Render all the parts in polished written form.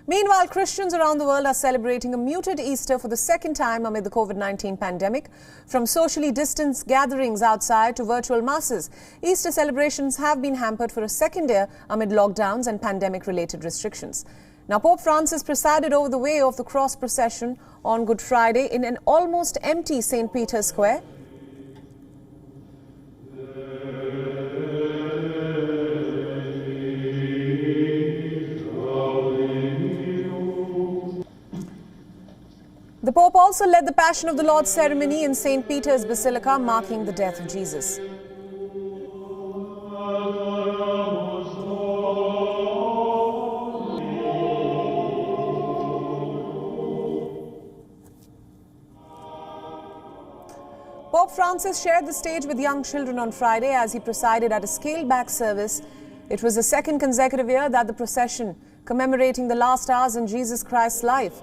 Meanwhile, Christians around the world are celebrating a muted Easter for the second time amid the COVID-19 pandemic. From socially distanced gatherings outside to virtual masses, Easter celebrations have been hampered for a second year amid lockdowns and pandemic-related restrictions. Now, Pope Francis presided over the Way of the Cross procession on Good Friday in an almost empty St. Peter's Square. The Pope also led the Passion of the Lord ceremony in St. Peter's Basilica, marking the death of Jesus. Pope Francis shared the stage with young children on Friday as he presided at a scaled-back service. It was the second consecutive year that the procession commemorating the last hours in Jesus Christ's life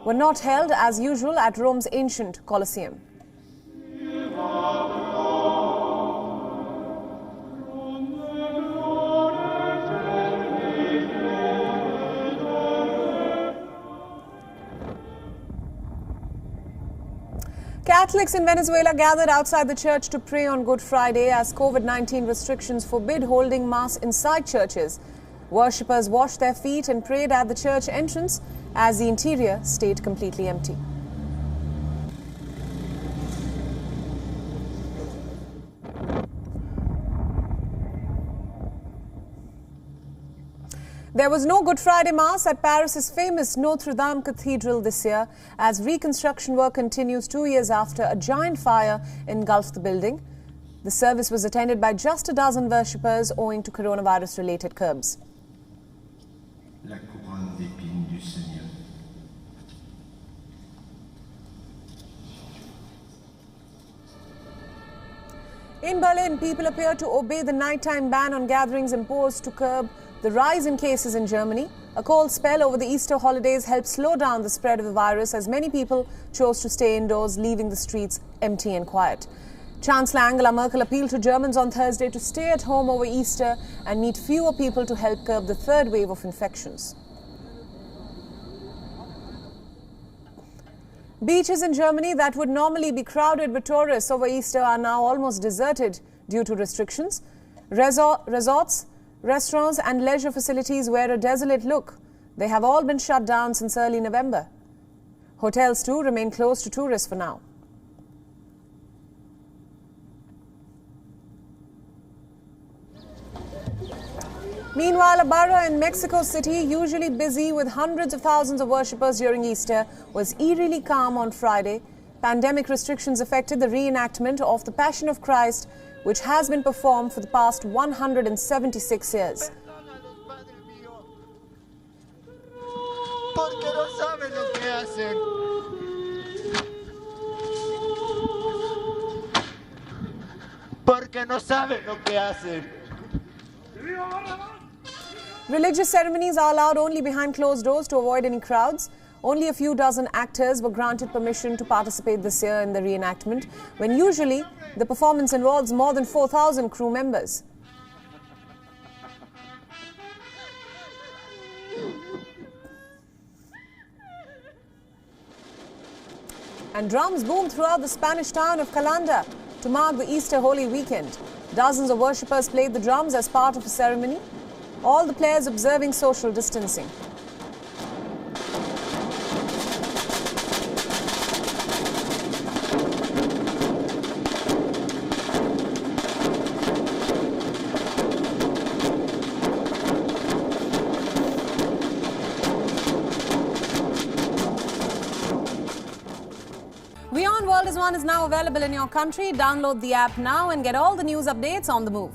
were not held as usual at Rome's ancient Colosseum. Catholics in Venezuela gathered outside the church to pray on Good Friday as COVID-19 restrictions forbid holding Mass inside churches. Worshippers washed their feet and prayed at the church entrance as the interior stayed completely empty. There was no Good Friday Mass at Paris's famous Notre Dame Cathedral this year as reconstruction work continues 2 years after a giant fire engulfed the building. The service was attended by just a dozen worshippers owing to coronavirus-related curbs. La couronne d'épines du Seigneur. In Berlin, people appear to obey the nighttime ban on gatherings imposed to curb the rise in cases in Germany. A cold spell over the Easter holidays helped slow down the spread of the virus as many people chose to stay indoors, leaving the streets empty and quiet. Chancellor Angela Merkel appealed to Germans on Thursday to stay at home over Easter and meet fewer people to help curb the third wave of infections. Beaches in Germany that would normally be crowded with tourists over Easter are now almost deserted due to restrictions. Resorts, restaurants and leisure facilities wear a desolate look. They have all been shut down since early November. Hotels too remain closed to tourists for now. Meanwhile, a borough in Mexico City, usually busy with hundreds of thousands of worshippers during Easter, was eerily calm on Friday. Pandemic restrictions affected the reenactment of the Passion of Christ, which has been performed for the past 176 years. Religious ceremonies are allowed only behind closed doors to avoid any crowds. Only a few dozen actors were granted permission to participate this year in the reenactment, when usually the performance involves more than 4,000 crew members. And drums boomed throughout the Spanish town of Calanda to mark the Easter Holy Weekend. Dozens of worshippers played the drums as part of a ceremony, all the players observing social distancing. WION World is now available in your country. Download the app now and get all the news updates on the move.